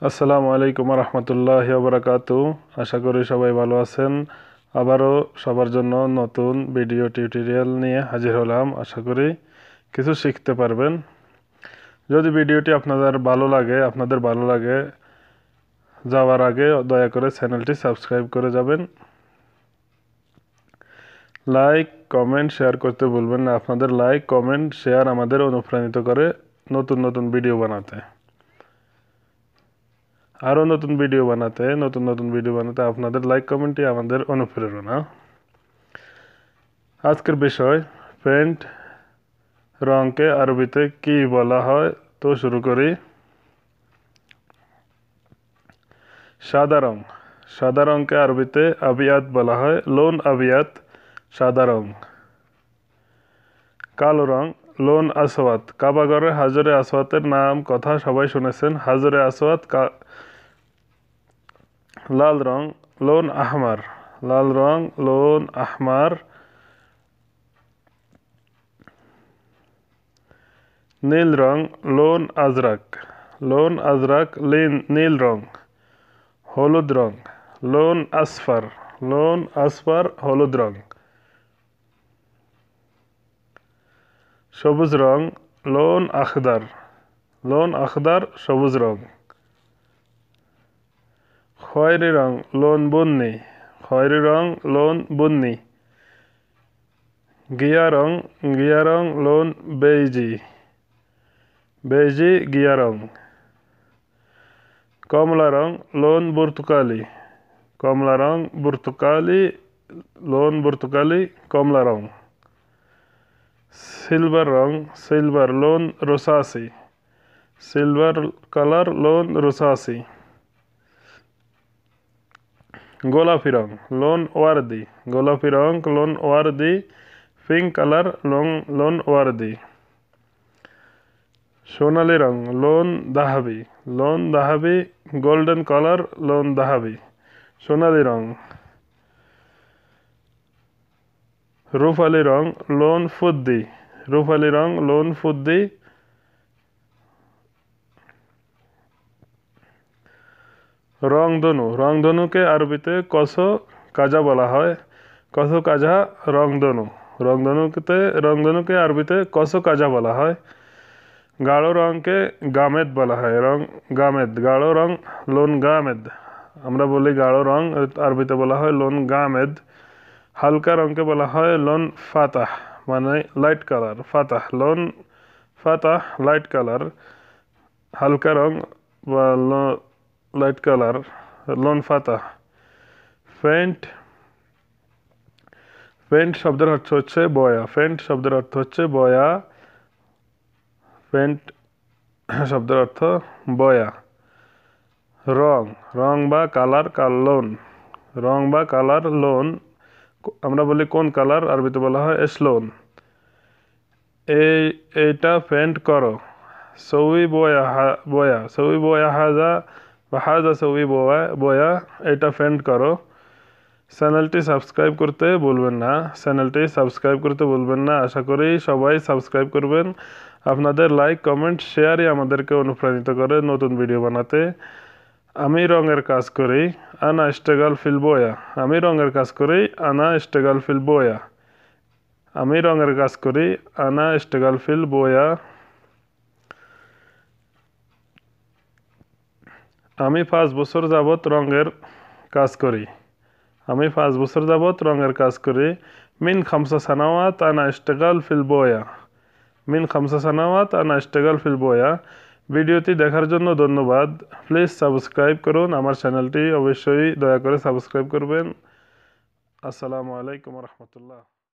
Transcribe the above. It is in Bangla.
আসসালামু আলাইকুম রহমতুল্লাহি ওয়া বারাকাতুহু। আশা করি সবাই ভালো আছেন। আবারও সবার জন্য নতুন ভিডিও টিউটোরিয়াল নিয়ে হাজির হলাম। আশা করি কিছু শিখতে পারবেন। যদি ভিডিওটি আপনাদের ভালো লাগে যাওয়ার আগে দয়া করে চ্যানেলটি সাবস্ক্রাইব করে যাবেন। লাইক কমেন্ট শেয়ার করতে ভুলবেন না। আপনাদের লাইক কমেন্ট শেয়ার আমাদের অনুপ্রাণিত করে নতুন নতুন ভিডিও বানাতে। আরও নতুন ভিডিও বানাতে আপনাদের লাইক কমেন্টই আমাদের অনুপ্রেরণা। আজকের বিষয় পেইন্ট রঙকে আরবিতে কি বলা হয়, তো শুরু করি। সাদা রং। সাদা রঙকে আরবিতে আবিয়াত বলা হয়। লোন আবিয়াত, সাদা রং। কালো রং লোন আসওয়াত। কাবাগরের হাজরে আসওয়াতের নাম কথা সবাই শুনেছেন। হাজরে আসওয়াত। লাল রং লোন আহমার। লাল রং লোন আহমার। নীল রং লোন আজরাক। লোন আজরাক নীল রং। হলুদ রং লোন আসফার। লোন আসফার হলুদ রং। সবুজ রং লোন আখদার। লোন আখদার সবুজ রং। খয়েরি রং লোন বুন্নি। খয়েরি রং লোন বুন্নি। গিয়া রং লোন বেইজি। বেইজি গিয়া রং। কমলা রং লোন বুর্তুকালি। কমলা রং বুর্তুকালি লোন বুর্তুকালি কমলা রং। সিলভার রং সিলভার লোন রোসাসি। সিলভার কালার লোন রোসাসি। গোলাপি রং লোন ওয়ার্দি। গোলাপি রং লোন ওয়ার্দি। পিঙ্ক কালার লোন ওয়ার্দি। সোনালি রং লোন দাহাবি। লোন দাহাবি গোল্ডেন কালার লোন দাহাবি সোনালি রং। রূপালি রং লোন ফুদ্দি। রূপালি রং লোন ফুদ্দি। রংধনু। রংধনুকে আরবিতে কসো কাজা বলা হয়। কসো কাজা রংধনু। রংধনুকে আরবিতে কসো কাজা বলা হয়। গাঢ় রংকে গামেদ বলা হয়। গামেদ গাঢ় রং লোন গামেদ। আমরা বলি গাঢ় রং, আরবিতে বলা হয় লোন গামেদ। হালকা রংকে বলা হয় লোন ফাতাহ, মানে লাইট কালার। ফাতাহ লোন ফাতাহ লাইট কালার। হালকা রং বা লাইট কালার লোন ফাতাহ। পেইন্ট পেইন্ট শব্দের অর্থ হচ্ছে বয়া। পেইন্ট শব্দের অর্থ হচ্ছে বয়া। পেইন্ট শব্দের অর্থ বয়া। রং রং বা কালার লোন। রং বা কালার লোন। আমরা বলি কোন কালার, আরবিতে বলা হয় এসলোন। এইটা পেইন্ট করো। সউই বয়া বয়া সউই বয়া হাজা বা হাজা সউই বয়া এটা পেইন্ট করো। চ্যানেলটি সাবস্ক্রাইব করতে ভুলবেন না। আশা করি সবাই সাবস্ক্রাইব করবেন। আপনাদের লাইক কমেন্ট শেয়ারই আমাদেরকে অনুপ্রাণিত করে নতুন ভিডিও বানাতে। আমি রঙের কাজ করি আনা স্টেগাল ফিল বয়া। আমি রঙের কাজ করি আনা স্টেগাল ফিল বয়া। আমি রঙের কাজ করি আনা স্টেগাল ফিল বয়া। আমি 5 বছর যাবত রঙের কাজ করি। আমি 5 বছর যাবত রঙের কাজ করি। মিন 5 সানাওয়াত আনা ইশতেগাল ফিল বয়া। মিন 5 সানাওয়াত আনা ইশতেগাল ফিল বয়া। ভিডিওটি দেখার জন্য ধন্যবাদ। প্লিজ সাবস্ক্রাইব করুন। আমার চ্যানেলটি অবশ্যই দয়া করে সাবস্ক্রাইব করবেন। আসসালামু আলাইকুম রহমতুল্লাহ।